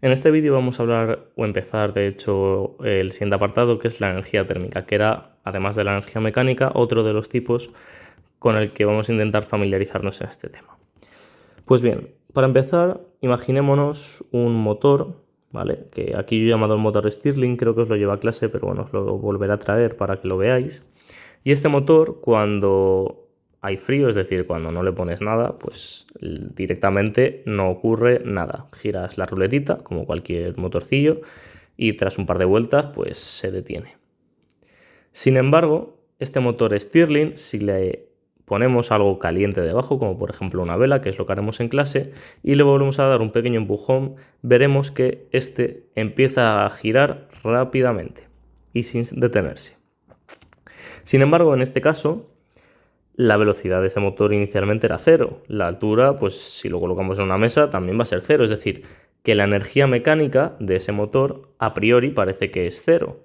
En este vídeo vamos a hablar o empezar, de hecho, el siguiente apartado, que es la energía térmica, que era, además de la energía mecánica, otro de los tipos con el que vamos a intentar familiarizarnos en este tema. Pues bien, para empezar, imaginémonos un motor, ¿vale? Que aquí yo he llamado el motor Stirling, creo que os lo lleva a clase, pero bueno, os lo volveré a traer para que lo veáis. Y este motor, cuando hay frío, es decir, cuando no le pones nada, pues directamente no ocurre nada. Giras la ruletita, como cualquier motorcillo, y tras un par de vueltas, pues se detiene. Sin embargo, este motor Stirling, si le ponemos algo caliente debajo, como por ejemplo una vela, que es lo que haremos en clase, y le volvemos a dar un pequeño empujón, veremos que este empieza a girar rápidamente y sin detenerse. Sin embargo, en este caso, la velocidad de ese motor inicialmente era cero. La altura, pues si lo colocamos en una mesa, también va a ser cero. Es decir, que la energía mecánica de ese motor a priori parece que es cero.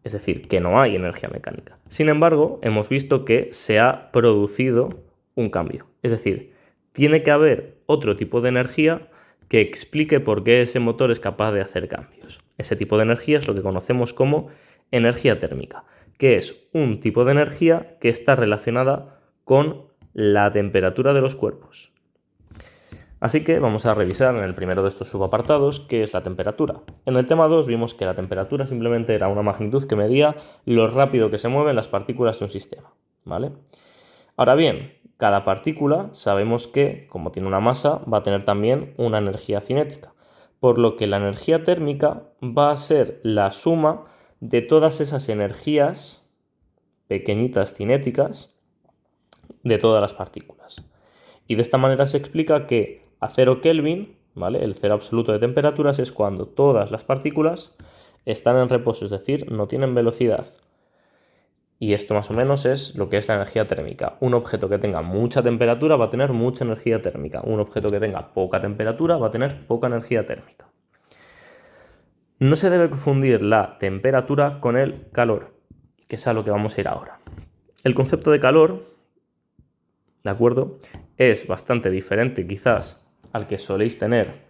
Es decir, que no hay energía mecánica. Sin embargo, hemos visto que se ha producido un cambio. Es decir, tiene que haber otro tipo de energía que explique por qué ese motor es capaz de hacer cambios. Ese tipo de energía es lo que conocemos como energía térmica, que es un tipo de energía que está relacionada con la temperatura de los cuerpos. Así que vamos a revisar en el primero de estos subapartados qué es la temperatura. En el tema 2 vimos que la temperatura simplemente era una magnitud que medía lo rápido que se mueven las partículas de un sistema, ¿vale? Ahora bien, cada partícula sabemos que, como tiene una masa, va a tener también una energía cinética, por lo que la energía térmica va a ser la suma de todas esas energías pequeñitas cinéticas de todas las partículas. Y de esta manera se explica que a 0 Kelvin, ¿vale? El cero absoluto de temperaturas es cuando todas las partículas están en reposo, es decir, no tienen velocidad. Y esto más o menos es lo que es la energía térmica. Un objeto que tenga mucha temperatura va a tener mucha energía térmica. Un objeto que tenga poca temperatura va a tener poca energía térmica. No se debe confundir la temperatura con el calor, que es a lo que vamos a ir ahora. El concepto de calor, ¿de acuerdo?, es bastante diferente quizás al que soléis tener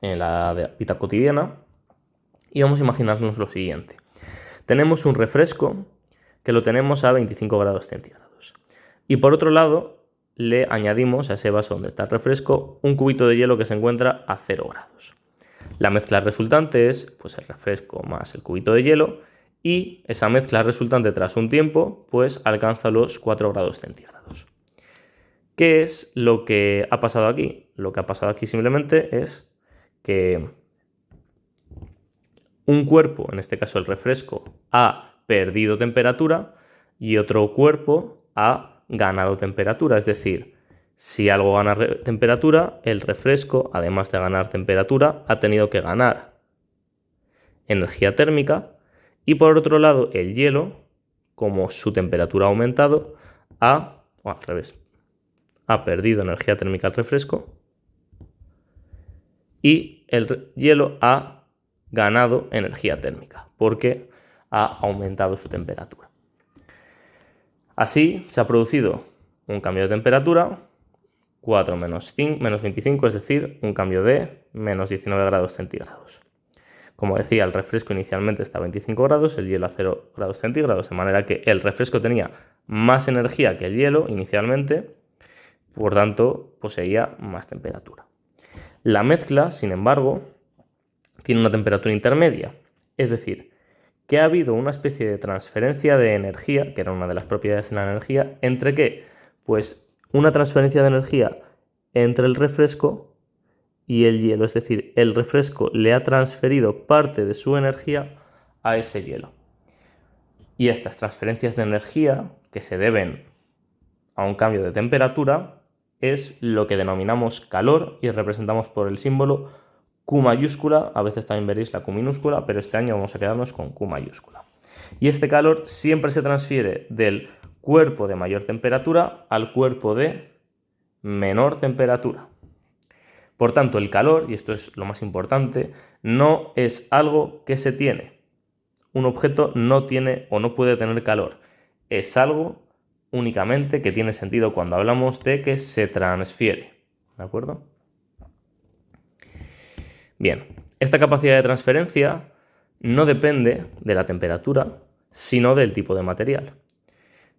en la vida cotidiana. Y vamos a imaginarnos lo siguiente. Tenemos un refresco que lo tenemos a 25 grados centígrados. Y por otro lado, le añadimos a ese vaso donde está el refresco un cubito de hielo que se encuentra a 0 grados. La mezcla resultante es pues, el refresco más el cubito de hielo, y esa mezcla resultante tras un tiempo pues alcanza los 4 grados centígrados. ¿Qué es lo que ha pasado aquí? Lo que ha pasado aquí simplemente es que un cuerpo, en este caso el refresco, ha perdido temperatura y otro cuerpo ha ganado temperatura. Es decir, si algo gana temperatura, el refresco, además de ganar temperatura, ha tenido que ganar energía térmica, y por otro lado el hielo, como su temperatura ha aumentado, ha perdido energía térmica el refresco y el hielo ha ganado energía térmica porque ha aumentado su temperatura. Así se ha producido un cambio de temperatura, 4 menos 25, es decir, un cambio de menos 19 grados centígrados. Como decía, el refresco inicialmente está a 25 grados, el hielo a 0 grados centígrados, de manera que el refresco tenía más energía que el hielo inicialmente, por tanto poseía más temperatura. La mezcla, sin embargo, tiene una temperatura intermedia, es decir, que ha habido una especie de transferencia de energía, que era una de las propiedades de la energía, ¿entre qué? Pues una transferencia de energía entre el refresco y el hielo, es decir, el refresco le ha transferido parte de su energía a ese hielo. Y estas transferencias de energía, que se deben a un cambio de temperatura, es lo que denominamos calor y representamos por el símbolo Q mayúscula. A veces también veréis la Q minúscula, pero este año vamos a quedarnos con Q mayúscula. Y este calor siempre se transfiere del cuerpo de mayor temperatura al cuerpo de menor temperatura. Por tanto, el calor, y esto es lo más importante, no es algo que se tiene. Un objeto no tiene o no puede tener calor. Es algo únicamente que tiene sentido cuando hablamos de que se transfiere. ¿De acuerdo? Bien, Esta capacidad de transferencia no depende de la temperatura, sino del tipo de material.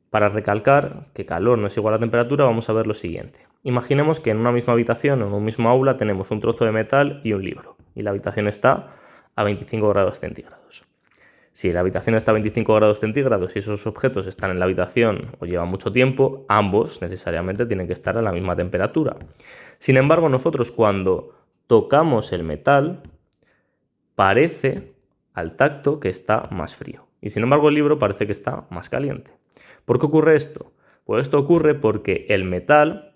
Para recalcar que calor no es igual a temperatura, vamos a ver lo siguiente. Imaginemos que en una misma habitación o en un mismo aula tenemos un trozo de metal y un libro, y la habitación está a 25 grados centígrados. Si la habitación está a 25 grados centígrados y esos objetos están en la habitación o llevan mucho tiempo, ambos necesariamente tienen que estar a la misma temperatura. Sin embargo, nosotros cuando tocamos el metal, parece al tacto que está más frío. Y sin embargo, el libro parece que está más caliente. ¿Por qué ocurre esto? Pues esto ocurre porque el metal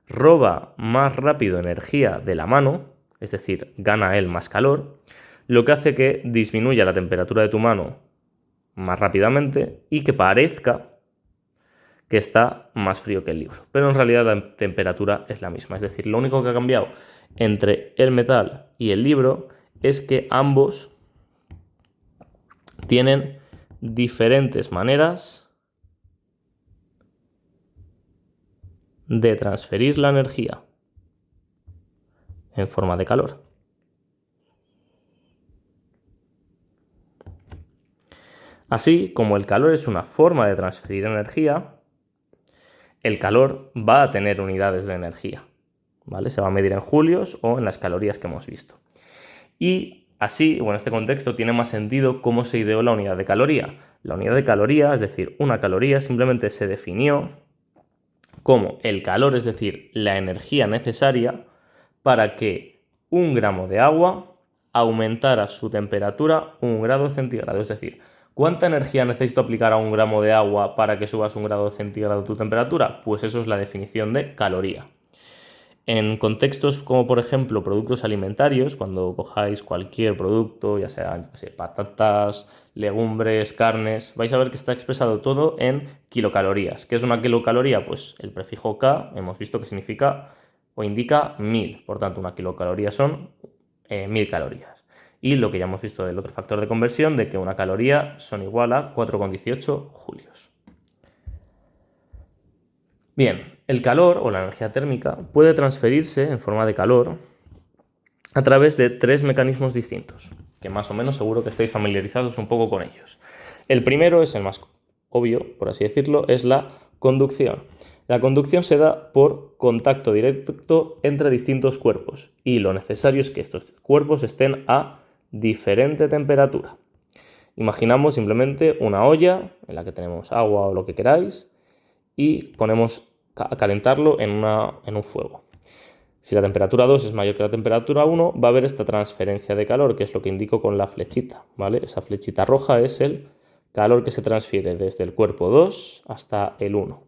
roba más rápido energía de la mano, es decir, gana él más calor, lo que hace que disminuya la temperatura de tu mano más rápidamente y que parezca que está más frío que el libro. Pero en realidad la temperatura es la misma. Es decir, lo único que ha cambiado entre el metal y el libro es que ambos tienen diferentes maneras de transferir la energía en forma de calor. Así como el calor es una forma de transferir energía, el calor va a tener unidades de energía, ¿vale? Se va a medir en julios o en las calorías que hemos visto. Y así, o en este contexto, tiene más sentido cómo se ideó la unidad de caloría. La unidad de caloría, es decir, una caloría, simplemente se definió como el calor, es decir, la energía necesaria para que 1 gramo de agua aumentara su temperatura 1 grado centígrado. Es decir, ¿cuánta energía necesito aplicar a 1 gramo de agua para que subas 1 grado centígrado tu temperatura? Pues eso es la definición de caloría. En contextos como, por ejemplo, productos alimentarios, cuando cojáis cualquier producto, ya sea patatas, legumbres, carnes, vais a ver que está expresado todo en kilocalorías. ¿Qué es una kilocaloría? Pues el prefijo K hemos visto que significa o indica 1000. Por tanto, una kilocaloría son 1000 calorías. Y lo que ya hemos visto del otro factor de conversión, de que una caloría son igual a 4,18 julios. Bien, el calor o la energía térmica puede transferirse en forma de calor a través de 3 mecanismos distintos, que más o menos seguro que estáis familiarizados un poco con ellos. El primero es el más obvio, por así decirlo, es la conducción. La conducción se da por contacto directo entre distintos cuerpos y lo necesario es que estos cuerpos estén a diferente temperatura. Imaginamos simplemente una olla en la que tenemos agua o lo que queráis y ponemos a calentarlo en un fuego. Si la temperatura 2 es mayor que la temperatura 1, va a haber esta transferencia de calor, que es lo que indico con la flechita, ¿vale? Esa flechita roja es el calor que se transfiere desde el cuerpo 2 hasta el 1.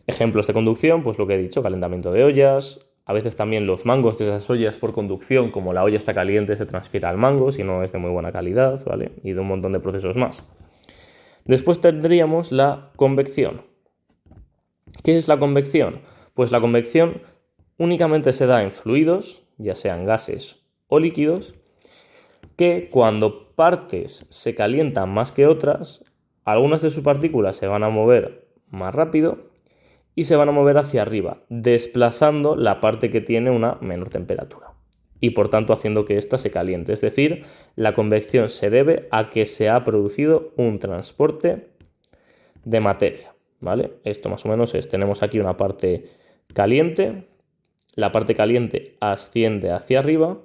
Ejemplos de conducción, pues lo que he dicho, calentamiento de ollas. A veces también los mangos de esas ollas por conducción, como la olla está caliente, se transfiere al mango, si no es de muy buena calidad, ¿vale? Y de un montón de procesos más. Después tendríamos la convección. ¿Qué es la convección? Pues la convección únicamente se da en fluidos, ya sean gases o líquidos, que cuando partes se calientan más que otras, algunas de sus partículas se van a mover más rápido y se van a mover hacia arriba, desplazando la parte que tiene una menor temperatura y por tanto haciendo que ésta se caliente. Es decir, la convección se debe a que se ha producido un transporte de materia, ¿vale? Esto más o menos es, tenemos aquí una parte caliente, la parte caliente asciende hacia arriba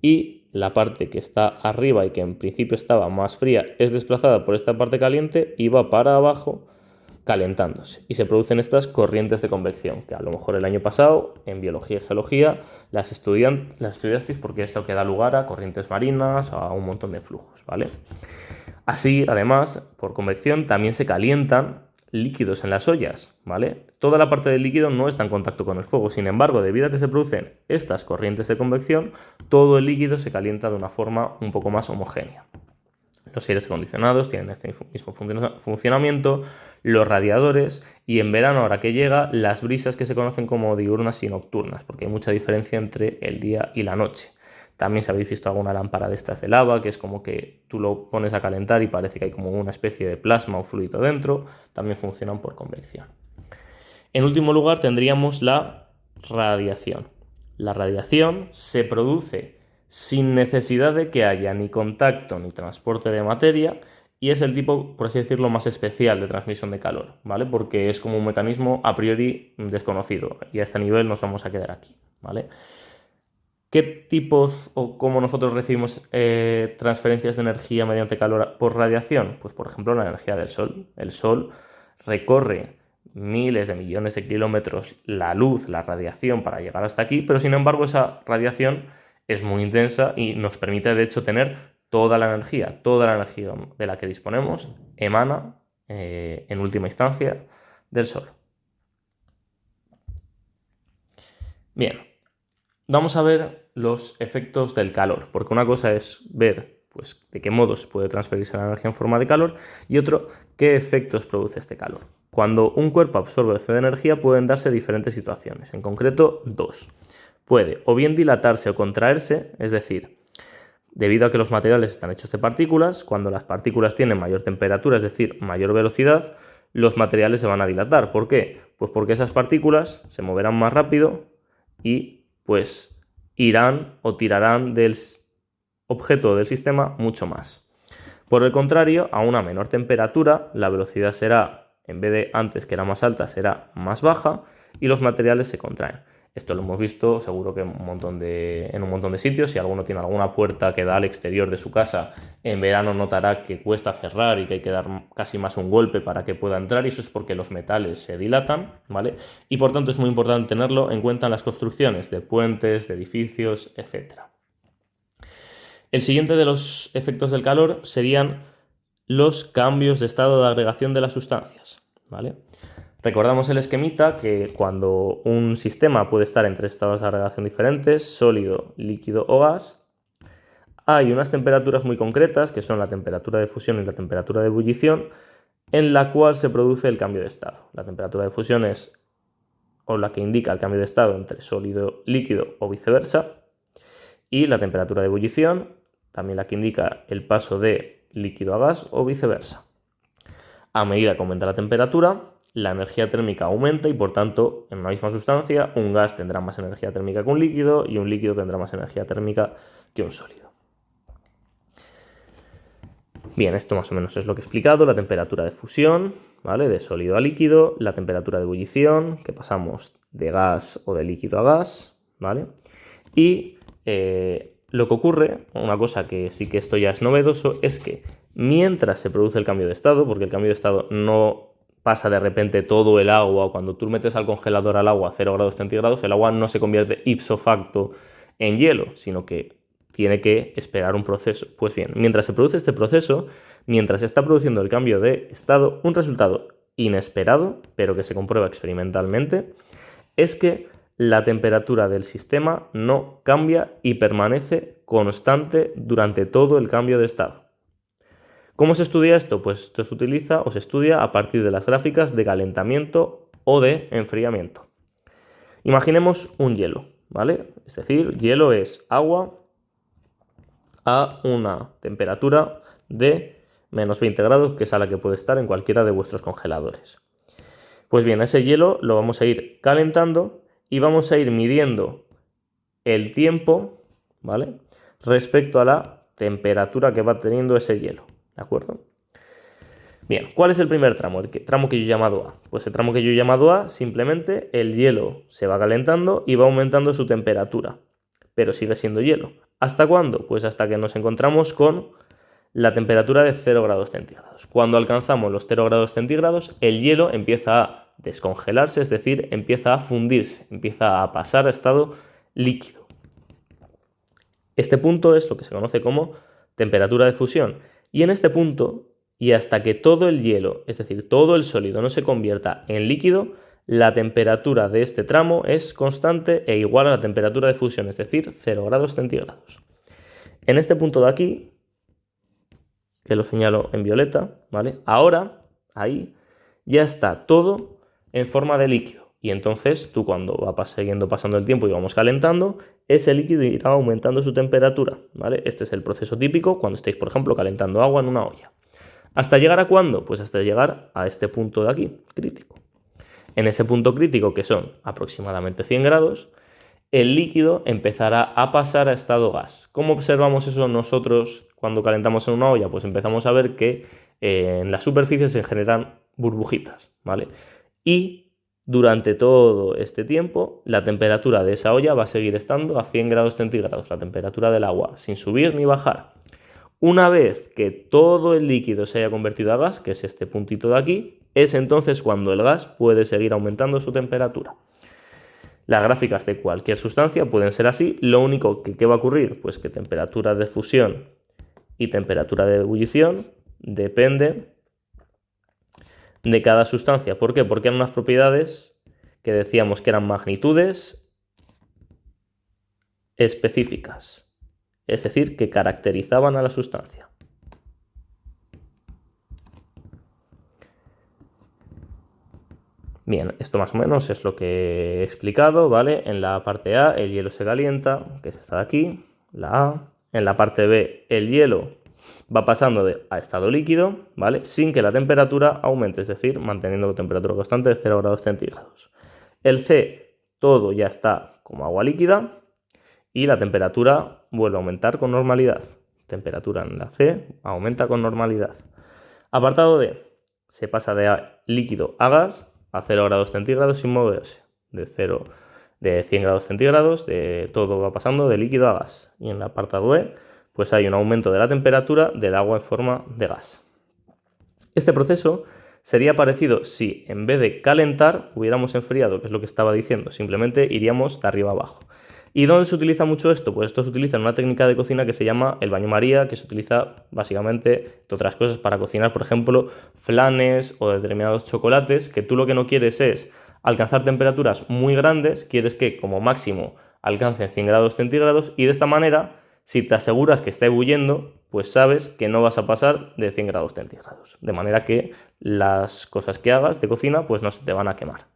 y la parte que está arriba y que en principio estaba más fría es desplazada por esta parte caliente y va para abajo calentándose y se producen estas corrientes de convección que a lo mejor el año pasado en biología y geología las estudiasteis porque es lo que da lugar a corrientes marinas, a un montón de flujos, ¿vale? Así, además, por convección también se calientan líquidos en las ollas, ¿vale? Toda la parte del líquido no está en contacto con el fuego, sin embargo, debido a que se producen estas corrientes de convección, todo el líquido se calienta de una forma un poco más homogénea. Los aires acondicionados tienen este mismo funcionamiento, los radiadores y en verano, ahora que llega, las brisas que se conocen como diurnas y nocturnas, porque hay mucha diferencia entre el día y la noche. También si habéis visto alguna lámpara de estas de lava, que es como que tú lo pones a calentar y parece que hay como una especie de plasma o fluido dentro, también funcionan por convección. En último lugar tendríamos la radiación. La radiación se produce sin necesidad de que haya ni contacto ni transporte de materia y es el tipo, por así decirlo, más especial de transmisión de calor, ¿vale? Porque es como un mecanismo a priori desconocido y a este nivel nos vamos a quedar aquí, ¿vale? ¿Qué tipos o cómo nosotros recibimos transferencias de energía mediante calor por radiación? Pues por ejemplo la energía del Sol. El Sol recorre miles de millones de kilómetros la luz, la radiación para llegar hasta aquí, pero sin embargo esa radiación es muy intensa y nos permite de hecho tener toda la energía de la que disponemos emana en última instancia del Sol. Bien, vamos a ver los efectos del calor, porque una cosa es ver pues, de qué modos puede transferirse la energía en forma de calor y otro, qué efectos produce este calor. Cuando un cuerpo absorbe o cede energía pueden darse diferentes situaciones, en concreto dos. Puede o bien dilatarse o contraerse, es decir, debido a que los materiales están hechos de partículas, cuando las partículas tienen mayor temperatura, es decir, mayor velocidad, los materiales se van a dilatar. ¿Por qué? Pues porque esas partículas se moverán más rápido y pues irán o tirarán del objeto del sistema mucho más. Por el contrario, a una menor temperatura, la velocidad será, en vez de antes que era más alta, será más baja y los materiales se contraen. Esto lo hemos visto seguro que en un montón de sitios. Si alguno tiene alguna puerta que da al exterior de su casa, en verano notará que cuesta cerrar y que hay que dar casi más un golpe para que pueda entrar, y eso es porque los metales se dilatan, ¿vale? Y por tanto es muy importante tenerlo en cuenta en las construcciones de puentes, de edificios, etc. El siguiente de los efectos del calor serían los cambios de estado de agregación de las sustancias, ¿vale? Recordamos el esquemita que cuando un sistema puede estar en tres estados de agregación diferentes, sólido, líquido o gas, hay unas temperaturas muy concretas, que son la temperatura de fusión y la temperatura de ebullición, en la cual se produce el cambio de estado. La temperatura de fusión es o la que indica el cambio de estado entre sólido, líquido o viceversa, y la temperatura de ebullición, también la que indica el paso de líquido a gas o viceversa. A medida que aumenta la temperatura, la energía térmica aumenta y por tanto, en una misma sustancia, un gas tendrá más energía térmica que un líquido y un líquido tendrá más energía térmica que un sólido. Bien, esto más o menos es lo que he explicado, la temperatura de fusión, ¿vale? De sólido a líquido, la temperatura de ebullición, que pasamos de gas o de líquido a gas, ¿vale? Y lo que ocurre, una cosa que sí que esto ya es novedoso, es que mientras se produce el cambio de estado, porque el cambio de estado no pasa de repente todo el agua, o cuando tú metes al congelador al agua a 0 grados centígrados, el agua no se convierte ipso facto en hielo, sino que tiene que esperar un proceso. Pues bien, mientras se produce este proceso, mientras se está produciendo el cambio de estado, un resultado inesperado, pero que se comprueba experimentalmente, es que la temperatura del sistema no cambia y permanece constante durante todo el cambio de estado. ¿Cómo se estudia esto? Pues esto se utiliza o se estudia a partir de las gráficas de calentamiento o de enfriamiento. Imaginemos un hielo, ¿vale? Es decir, hielo es agua a una temperatura de menos 20 grados, que es a la que puede estar en cualquiera de vuestros congeladores. Pues bien, ese hielo lo vamos a ir calentando y vamos a ir midiendo el tiempo, ¿vale? Respecto a la temperatura que va teniendo ese hielo, ¿de acuerdo? Bien, ¿cuál es el primer tramo? El tramo que yo he llamado A. Pues el tramo que yo he llamado A, simplemente el hielo se va calentando y va aumentando su temperatura, pero sigue siendo hielo. ¿Hasta cuándo? Pues hasta que nos encontramos con la temperatura de 0 grados centígrados. Cuando alcanzamos los 0 grados centígrados, el hielo empieza a descongelarse, es decir, empieza a fundirse, empieza a pasar a estado líquido. Este punto es lo que se conoce como temperatura de fusión. Y en este punto, y hasta que todo el hielo, es decir, todo el sólido no se convierta en líquido, la temperatura de este tramo es constante e igual a la temperatura de fusión, es decir, 0 grados centígrados. En este punto de aquí, que lo señalo en violeta, ¿vale? Ahora, ahí, ya está todo en forma de líquido. Y entonces tú cuando va siguiendo pasando el tiempo y vamos calentando, ese líquido irá aumentando su temperatura, ¿vale? Este es el proceso típico cuando estáis, por ejemplo, calentando agua en una olla. ¿Hasta llegar a cuándo? Pues hasta llegar a este punto de aquí, crítico. En ese punto crítico, que son aproximadamente 100 grados, el líquido empezará a pasar a estado gas. ¿Cómo observamos eso nosotros cuando calentamos en una olla? Pues empezamos a ver que en la superficie se generan burbujitas, ¿vale? Y durante todo este tiempo la temperatura de esa olla va a seguir estando a 100 grados centígrados, la temperatura del agua, sin subir ni bajar. Una vez que todo el líquido se haya convertido a gas, que es este puntito de aquí, es entonces cuando el gas puede seguir aumentando su temperatura. Las gráficas de cualquier sustancia pueden ser así. Lo único que ¿qué va a ocurrir? Pues que temperatura de fusión y temperatura de ebullición depende de cada sustancia. ¿Por qué? Porque eran unas propiedades que decíamos que eran magnitudes específicas, es decir, que caracterizaban a la sustancia. Bien, esto más o menos es lo que he explicado, ¿vale? En la parte A el hielo se calienta, que es esta de aquí, la A. En la parte B el hielo va pasando a estado líquido, ¿vale? Sin que la temperatura aumente, es decir, manteniendo la temperatura constante de 0 grados centígrados. El C, todo ya está como agua líquida y la temperatura vuelve a aumentar con normalidad. Temperatura en la C aumenta con normalidad. Apartado D, se pasa de líquido a gas a 0 grados centígrados sin moverse. De 100 grados centígrados, todo va pasando de líquido a gas. Y en el apartado E, pues hay un aumento de la temperatura del agua en forma de gas. Este proceso sería parecido si en vez de calentar hubiéramos enfriado, que es lo que estaba diciendo, simplemente iríamos de arriba abajo. ¿Y dónde se utiliza mucho esto? Pues esto se utiliza en una técnica de cocina que se llama el baño María, que se utiliza básicamente, entre otras cosas, para cocinar, por ejemplo, flanes o determinados chocolates, que tú lo que no quieres es alcanzar temperaturas muy grandes, quieres que como máximo alcancen 100 grados centígrados y de esta manera, si te aseguras que está ebulliendo, pues sabes que no vas a pasar de 100 grados centígrados. De manera que las cosas que hagas de cocina pues no se te van a quemar.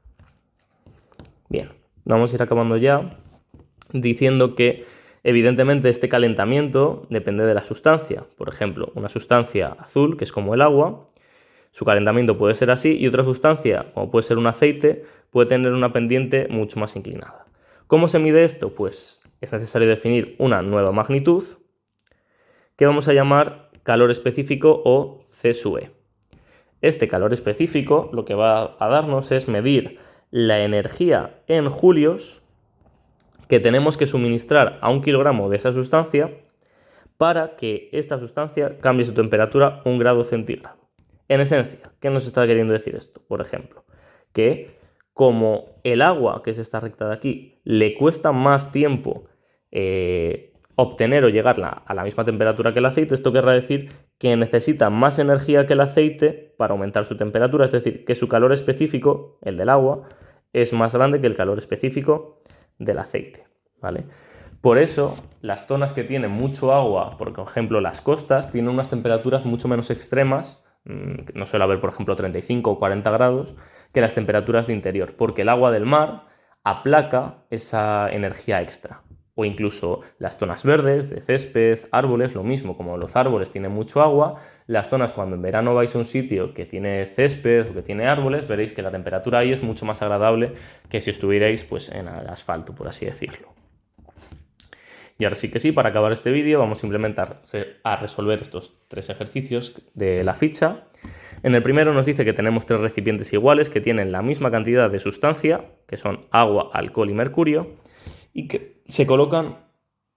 Bien, vamos a ir acabando ya diciendo que evidentemente este calentamiento depende de la sustancia. Por ejemplo, una sustancia azul, que es como el agua, su calentamiento puede ser así, y otra sustancia, como puede ser un aceite, puede tener una pendiente mucho más inclinada. ¿Cómo se mide esto? Pues es necesario definir una nueva magnitud que vamos a llamar calor específico o C sub E. Este calor específico lo que va a darnos es medir la energía en julios que tenemos que suministrar a 1 kilogramo de esa sustancia para que esta sustancia cambie su temperatura 1 grado centígrado. En esencia, ¿qué nos está queriendo decir esto? Por ejemplo, que como el agua, que es esta recta de aquí, le cuesta más tiempo obtener o llegar a la misma temperatura que el aceite, esto querrá decir que necesita más energía que el aceite para aumentar su temperatura, es decir, que su calor específico, el del agua, es más grande que el calor específico del aceite, ¿vale? Por eso, las zonas que tienen mucho agua, por ejemplo las costas, tienen unas temperaturas mucho menos extremas, no suele haber, por ejemplo, 35 o 40 grados, que las temperaturas de interior, porque el agua del mar aplaca esa energía extra. O incluso las zonas verdes, de césped, árboles, lo mismo, como los árboles tienen mucho agua, las zonas cuando en verano vais a un sitio que tiene césped o que tiene árboles, veréis que la temperatura ahí es mucho más agradable que si estuvierais pues, en el asfalto, por así decirlo. Y ahora sí que sí, para acabar este vídeo vamos simplemente a resolver estos 3 ejercicios de la ficha. En el primero nos dice que tenemos 3 recipientes iguales que tienen la misma cantidad de sustancia, que son agua, alcohol y mercurio, y que se colocan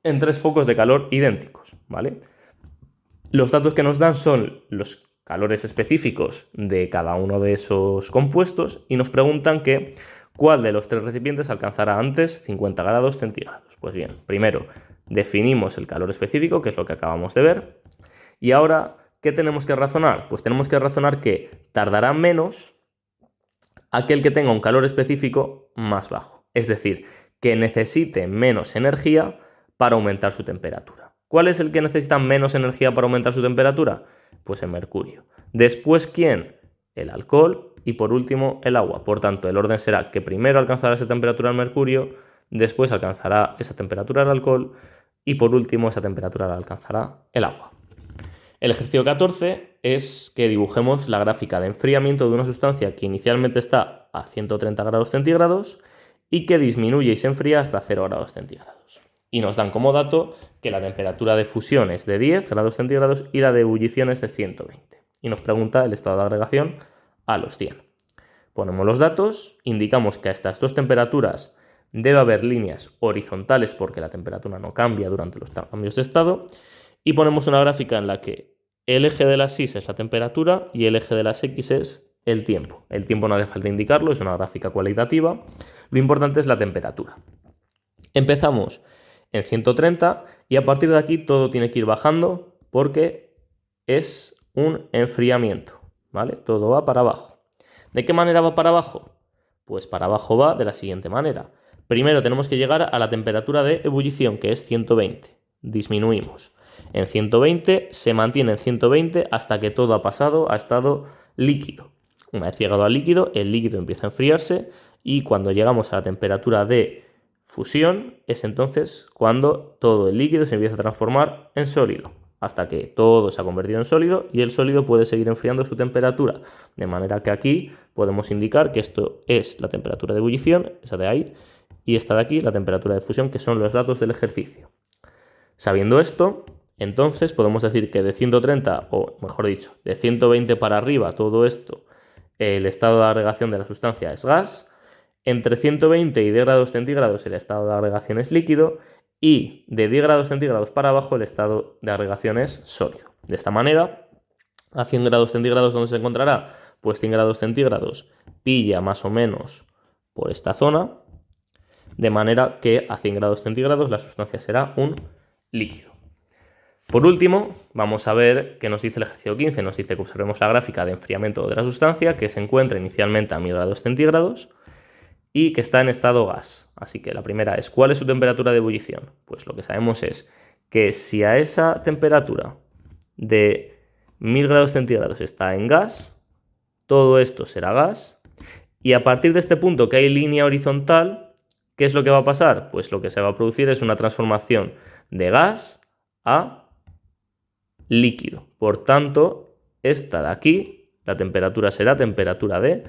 en 3 focos de calor idénticos, ¿vale? Los datos que nos dan son los calores específicos de cada uno de esos compuestos y nos preguntan que ¿cuál de los 3 recipientes alcanzará antes 50 grados centígrados? Pues bien, primero definimos el calor específico, que es lo que acabamos de ver, y ahora, ¿qué tenemos que razonar? Pues tenemos que razonar que tardará menos aquel que tenga un calor específico más bajo, es decir, que necesite menos energía para aumentar su temperatura. ¿Cuál es el que necesita menos energía para aumentar su temperatura? Pues el mercurio. Después, ¿quién? El alcohol y por último el agua. Por tanto, el orden será que primero alcanzará esa temperatura el mercurio, después alcanzará esa temperatura el alcohol y por último esa temperatura la alcanzará el agua. El ejercicio 14 es que dibujemos la gráfica de enfriamiento de una sustancia que inicialmente está a 130 grados centígrados y que disminuye y se enfría hasta 0 grados centígrados. Y nos dan como dato que la temperatura de fusión es de 10 grados centígrados y la de ebullición es de 120. Y nos pregunta el estado de agregación a los 100. Ponemos los datos, indicamos que a estas dos temperaturas debe haber líneas horizontales porque la temperatura no cambia durante los cambios de estado, y ponemos una gráfica en la que el eje de las Y es la temperatura y el eje de las X es el tiempo. El tiempo no hace falta indicarlo, es una gráfica cualitativa. Lo importante es la temperatura. Empezamos en 130 y a partir de aquí todo tiene que ir bajando porque es un enfriamiento, ¿vale? Todo va para abajo. ¿De qué manera va para abajo? Pues para abajo va de la siguiente manera. Primero tenemos que llegar a la temperatura de ebullición, que es 120. Disminuimos. En 120 se mantiene en 120 hasta que todo ha pasado a estado líquido. Una vez llegado al líquido, el líquido empieza a enfriarse y cuando llegamos a la temperatura de fusión es entonces cuando todo el líquido se empieza a transformar en sólido, hasta que todo se ha convertido en sólido y el sólido puede seguir enfriando su temperatura. De manera que aquí podemos indicar que esto es la temperatura de ebullición, esa de ahí, y esta de aquí, la temperatura de fusión, que son los datos del ejercicio. Sabiendo esto, entonces podemos decir que de 130, o mejor dicho, de 120 para arriba, todo esto, el estado de agregación de la sustancia es gas. Entre 120 y 10 grados centígrados el estado de agregación es líquido y de 10 grados centígrados para abajo el estado de agregación es sólido. De esta manera, a 100 grados centígrados, ¿dónde se encontrará? Pues 100 grados centígrados pilla más o menos por esta zona, de manera que a 100 grados centígrados la sustancia será un líquido. Por último, vamos a ver qué nos dice el ejercicio 15. Nos dice que observemos la gráfica de enfriamiento de la sustancia, que se encuentra inicialmente a 1000 grados centígrados y que está en estado gas. Así que la primera es, ¿cuál es su temperatura de ebullición? Pues lo que sabemos es que si a esa temperatura de 1000 grados centígrados está en gas, todo esto será gas, y a partir de este punto que hay línea horizontal, ¿qué es lo que va a pasar? Pues lo que se va a producir es una transformación de gas a líquido. Por tanto, esta de aquí, la temperatura será temperatura de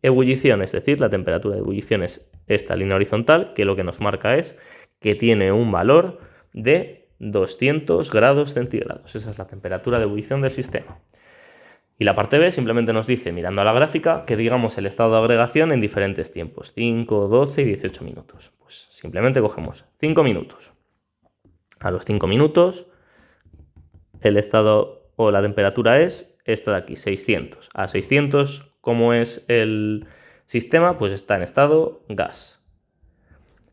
ebullición, es decir, la temperatura de ebullición es esta línea horizontal, que lo que nos marca es que tiene un valor de 200 grados centígrados. Esa es la temperatura de ebullición del sistema. Y la parte B simplemente nos dice, mirando a la gráfica, que digamos el estado de agregación en diferentes tiempos, 5, 12 y 18 minutos. Pues simplemente cogemos 5 minutos. A los 5 minutos el estado o la temperatura es esta de aquí, 600. A 600, ¿cómo es el sistema? Pues está en estado gas.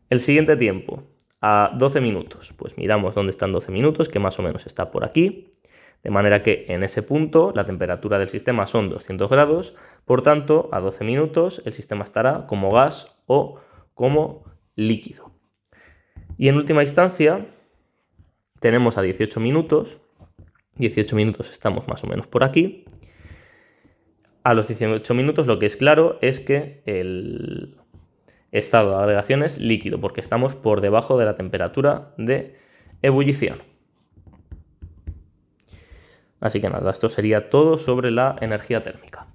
El siguiente tiempo, a 12 minutos. Pues miramos dónde están 12 minutos, que más o menos está por aquí. De manera que en ese punto la temperatura del sistema son 200 grados. Por tanto, a 12 minutos el sistema estará como gas o como líquido. Y en última instancia tenemos a 18 minutos. 18 minutos estamos más o menos por aquí. A los 18 minutos lo que es claro es que el estado de agregación es líquido porque estamos por debajo de la temperatura de ebullición. Así que nada, esto sería todo sobre la energía térmica.